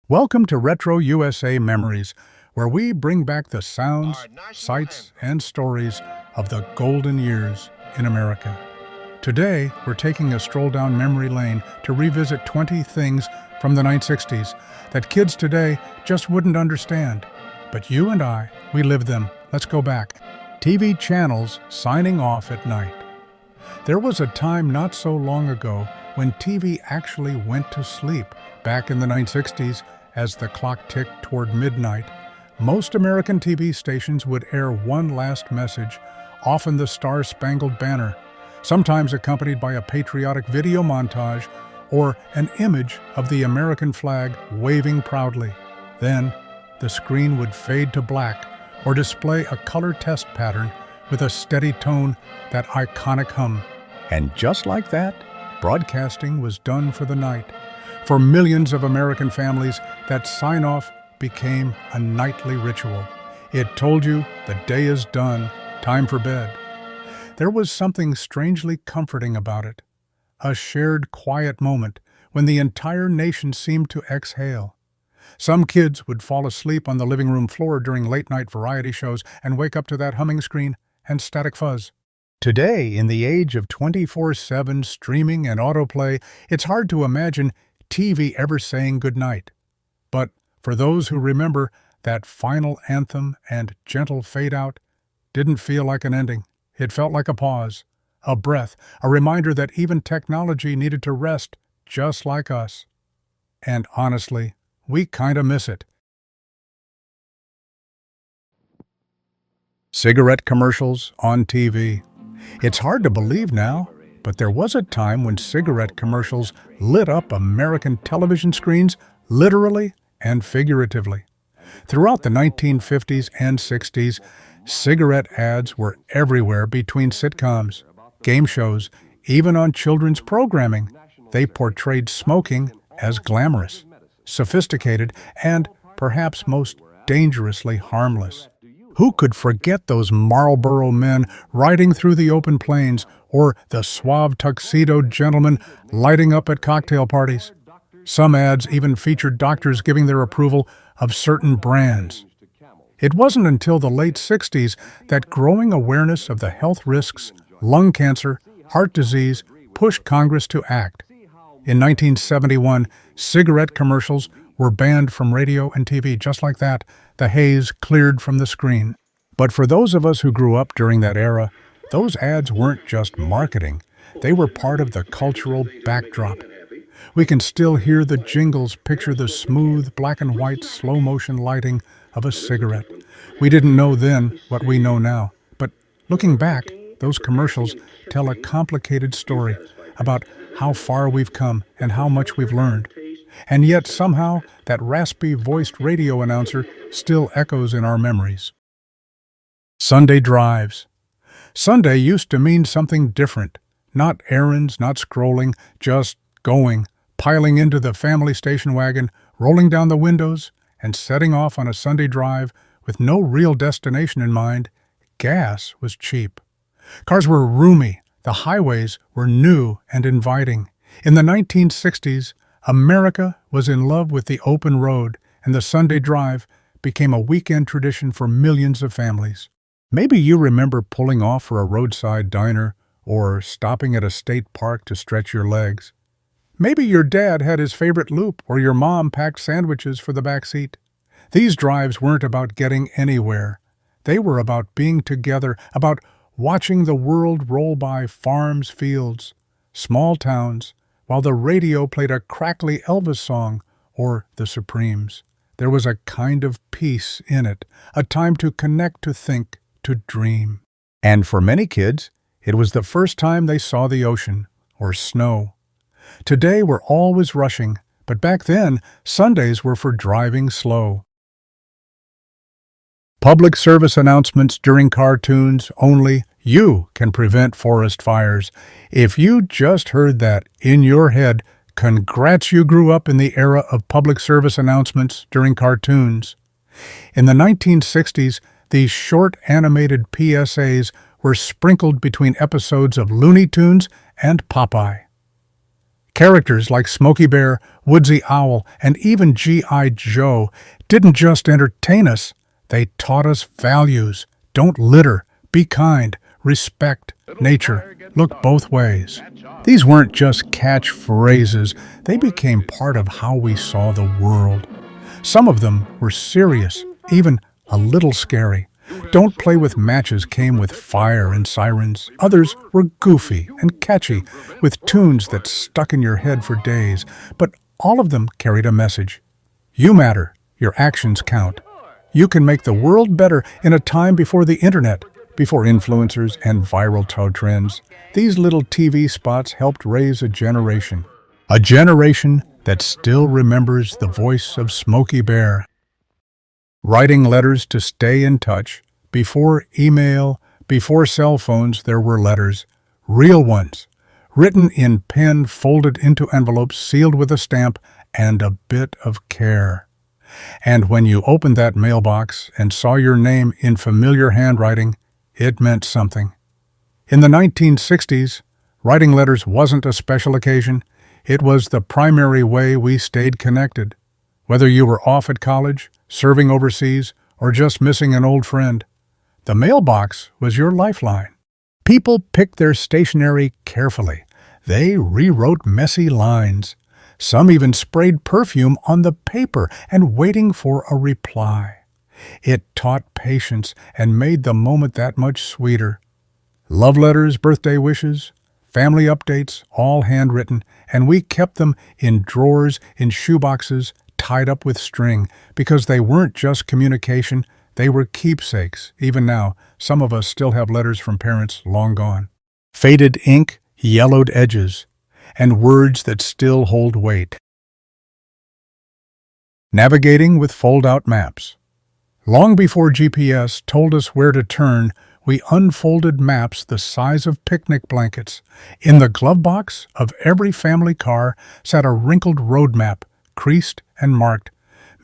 Welcome to Retro USA Memories, where we bring back the sounds, sights, and stories of the golden years in America. Today, we're taking a stroll down memory lane to revisit 20 things from the 1960s that kids today just wouldn't understand. But you and I, we lived them. Let's go back. TV channels signing off at night. There was a time not so long ago when TV actually went to sleep. Back in the 1960s, as the clock ticked toward midnight, most American TV stations would air one last message, often the Star-Spangled Banner, sometimes accompanied by a patriotic video montage or an image of the American flag waving proudly. Then, the screen would fade to black or display a color test pattern with a steady tone, that iconic hum. And just like that, broadcasting was done for the night. For millions of American families, that sign-off became a nightly ritual. It told you the day is done, time for bed. There was something strangely comforting about it, a shared quiet moment when the entire nation seemed to exhale. Some kids would fall asleep on the living room floor during late-night variety shows and wake up to that humming screen and static fuzz. Today, in the age of 24/7 streaming and autoplay, it's hard to imagine TV ever saying goodnight. But for those who remember, that final anthem and gentle fade-out didn't feel like an ending. It felt like a pause, a breath, a reminder that even technology needed to rest just like us. And honestly, we kinda miss it. Cigarette commercials on TV. It's hard to believe now, but there was a time when cigarette commercials lit up American television screens, literally and figuratively. Throughout the 1950s and 60s, cigarette ads were everywhere between sitcoms, game shows, even on children's programming. They portrayed smoking as glamorous, sophisticated, and perhaps most dangerously harmless. Who could forget those Marlboro men riding through the open plains, or the suave tuxedoed gentlemen lighting up at cocktail parties? Some ads even featured doctors giving their approval of certain brands. It wasn't until the late 60s that growing awareness of the health risks, lung cancer, heart disease, pushed Congress to act. In 1971, cigarette commercials were banned from radio and TV. Just like that, the haze cleared from the screen. But for those of us who grew up during that era, those ads weren't just marketing. They were part of the cultural backdrop. We can still hear the jingles, picture the smooth black and white slow-motion lighting of a cigarette. We didn't know then what we know now. But looking back, those commercials tell a complicated story about how far we've come and how much we've learned. And yet somehow that raspy-voiced radio announcer still echoes in our memories. Sunday drives. Sunday used to mean something different. Not errands, not scrolling, just going, piling into the family station wagon, rolling down the windows, and setting off on a Sunday drive with no real destination in mind. Gas was cheap. Cars were roomy. The highways were new and inviting. In the 1960s, America was in love with the open road, and the Sunday drive became a weekend tradition for millions of families. Maybe you remember pulling off for a roadside diner or stopping at a state park to stretch your legs. Maybe your dad had his favorite loop or your mom packed sandwiches for the back seat. These drives weren't about getting anywhere. They were about being together, about watching the world roll by farms, fields, small towns, while the radio played a crackly Elvis song or the Supremes. There was a kind of peace in it, a time to connect, to think, to dream. And for many kids, it was the first time they saw the ocean or snow. Today we're always rushing, but back then, Sundays were for driving slow. Public service announcements during cartoons. Only you can prevent forest fires. If you just heard that in your head, congrats, you grew up in the era of public service announcements during cartoons. In the 1960s, these short animated PSAs were sprinkled between episodes of Looney Tunes and Popeye. Characters like Smokey Bear, Woodsy Owl, and even G.I. Joe didn't just entertain us, they taught us values. Don't litter, be kind, respect nature, look both ways. These weren't just catchphrases, they became part of how we saw the world. Some of them were serious, even a little scary. Don't Play with Matches came with fire and sirens. Others were goofy and catchy, with tunes that stuck in your head for days. But all of them carried a message. You matter. Your actions count. You can make the world better in a time before the internet, before influencers and viral toe trends. These little TV spots helped raise a generation. A generation that still remembers the voice of Smokey Bear. Writing letters to stay in touch. Before email, before cell phones, there were letters. Real ones. Written in pen, folded into envelopes, sealed with a stamp, and a bit of care. And when you opened that mailbox and saw your name in familiar handwriting, it meant something. In the 1960s, writing letters wasn't a special occasion. It was the primary way we stayed connected. Whether you were off at college, serving overseas, or just missing an old friend, the mailbox was your lifeline. People picked their stationery carefully. They rewrote messy lines. Some even sprayed perfume on the paper and waiting for a reply. It taught patience and made the moment that much sweeter. Love letters, birthday wishes, family updates, all handwritten, and we kept them in drawers, in shoeboxes, tied up with string, because they weren't just communication, they were keepsakes. Even now, some of us still have letters from parents long gone. Faded ink, yellowed edges, and words that still hold weight. Navigating with fold-out maps. Long before GPS told us where to turn, we unfolded maps the size of picnic blankets. In the glove box of every family car sat a wrinkled road map, creased and marked,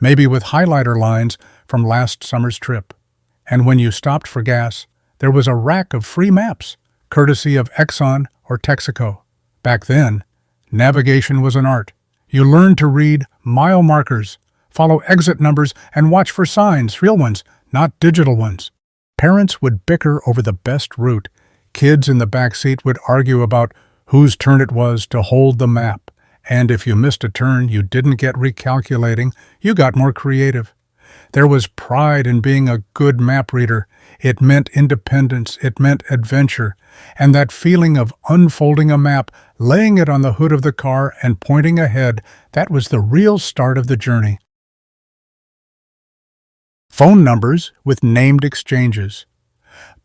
maybe with highlighter lines from last summer's trip. And when you stopped for gas, there was a rack of free maps, courtesy of Exxon or Texaco. Back then, navigation was an art. You learned to read mile markers, follow exit numbers, and watch for signs, real ones, not digital ones. Parents would bicker over the best route. Kids in the back seat would argue about whose turn it was to hold the map. And if you missed a turn, you didn't get recalculating, you got more creative. There was pride in being a good map reader. It meant independence, it meant adventure, and that feeling of unfolding a map, laying it on the hood of the car and pointing ahead, that was the real start of the journey. Phone numbers with named exchanges.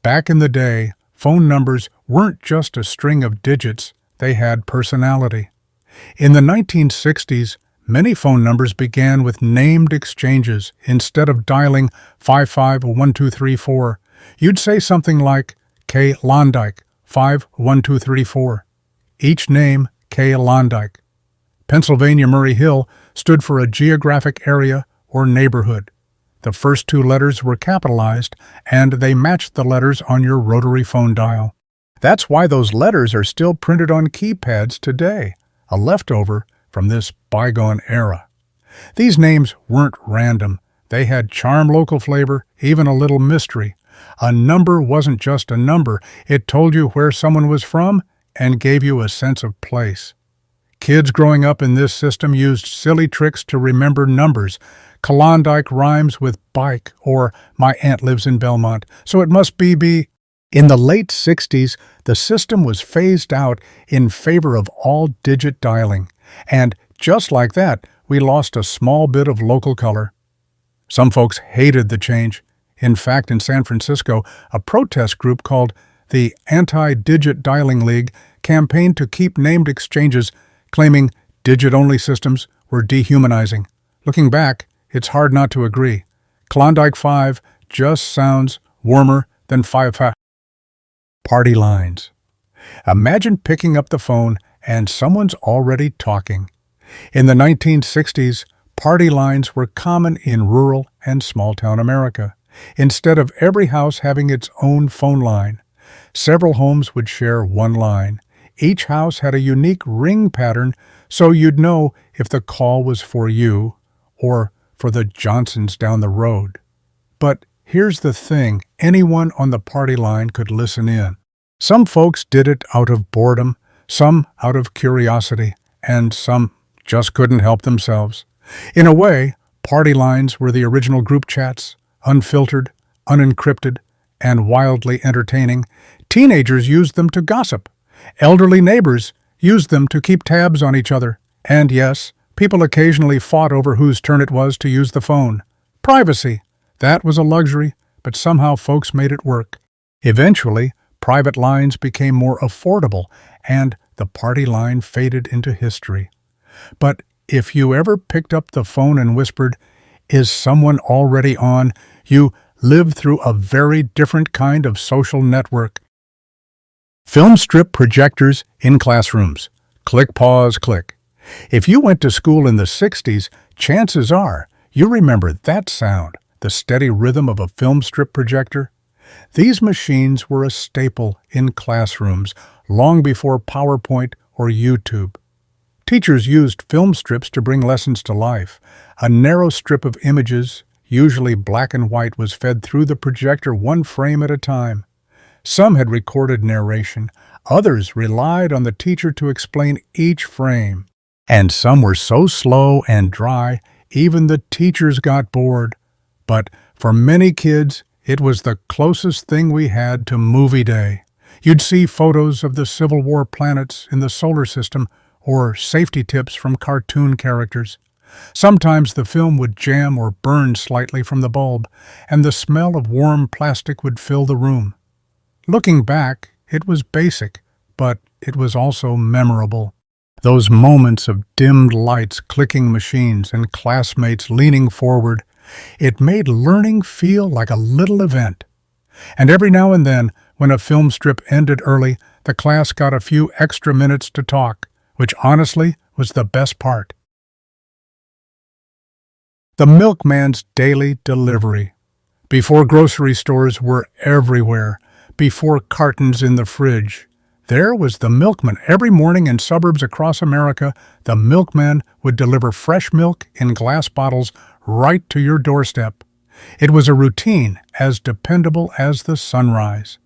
Back in the day, phone numbers weren't just a string of digits, they had personality. In the 1960s, many phone numbers began with named exchanges. Instead of dialing 551234, you'd say something like K. Londike, 51234. Each name, K. Londike. Pennsylvania Murray Hill stood for a geographic area or neighborhood. The first two letters were capitalized, and they matched the letters on your rotary phone dial. That's why those letters are still printed on keypads today, a leftover from this bygone era. These names weren't random. They had charm, local flavor, even a little mystery. A number wasn't just a number. It told you where someone was from and gave you a sense of place. Kids growing up in this system used silly tricks to remember numbers. Klondike rhymes with bike, or my aunt lives in Belmont, so it must be B. In the late 60s, the system was phased out in favor of all-digit dialing. And just like that, we lost a small bit of local color. Some folks hated the change. In fact, in San Francisco, a protest group called the Anti-Digit Dialing League campaigned to keep named exchanges, claiming digit-only systems were dehumanizing. Looking back, it's hard not to agree. Klondike 5 just sounds warmer than 5. Party lines. Imagine picking up the phone and someone's already talking. In the 1960s, party lines were common in rural and small-town America. Instead of every house having its own phone line, several homes would share one line. Each house had a unique ring pattern, so you'd know if the call was for you or for the Johnsons down the road. But here's the thing, anyone on the party line could listen in. Some folks did it out of boredom, some out of curiosity, and some just couldn't help themselves. In a way, party lines were the original group chats, unfiltered, unencrypted, and wildly entertaining. Teenagers used them to gossip. Elderly neighbors used them to keep tabs on each other. And yes, people occasionally fought over whose turn it was to use the phone. Privacy. That was a luxury, but somehow folks made it work. Eventually, private lines became more affordable, and the party line faded into history. But if you ever picked up the phone and whispered, "Is someone already on?" you lived through a very different kind of social network. Film strip projectors in classrooms. Click, pause, click. If you went to school in the 60s, chances are you remember that sound, the steady rhythm of a film strip projector. These machines were a staple in classrooms long before PowerPoint or YouTube. Teachers used film strips to bring lessons to life. A narrow strip of images, usually black and white, was fed through the projector one frame at a time. Some had recorded narration, others relied on the teacher to explain each frame. And some were so slow and dry, even the teachers got bored. But for many kids, it was the closest thing we had to movie day. You'd see photos of the Civil War planets in the solar system or safety tips from cartoon characters. Sometimes the film would jam or burn slightly from the bulb, and the smell of warm plastic would fill the room. Looking back, it was basic, but it was also memorable. Those moments of dimmed lights, clicking machines, and classmates leaning forward, it made learning feel like a little event. And every now and then, when a film strip ended early, the class got a few extra minutes to talk, which honestly was the best part. The milkman's daily delivery. Before grocery stores were everywhere, before cartons in the fridge, there was the milkman. Every morning in suburbs across America, the milkman would deliver fresh milk in glass bottles right to your doorstep. It was a routine as dependable as the sunrise.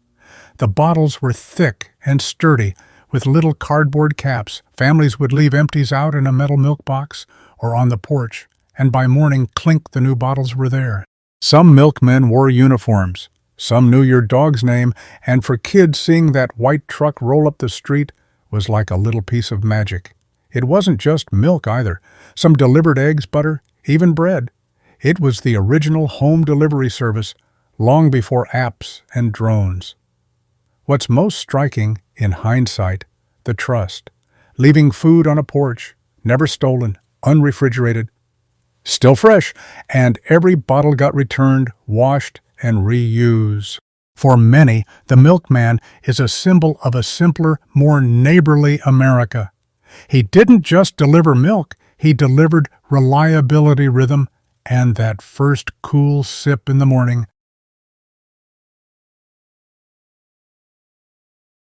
The bottles were thick and sturdy, with little cardboard caps. Families would leave empties out in a metal milk box or on the porch, and by morning, clink, the new bottles were there. Some milkmen wore uniforms. Some knew your dog's name, and for kids, seeing that white truck roll up the street was like a little piece of magic. It wasn't just milk either. Some delivered eggs, butter, even bread. It was the original home delivery service, long before apps and drones. What's most striking, in hindsight, the trust. Leaving food on a porch, never stolen, unrefrigerated, still fresh, and every bottle got returned, washed, and reused. For many, the milkman is a symbol of a simpler, more neighborly America. He didn't just deliver milk, he delivered reliability, rhythm, and that first cool sip in the morning.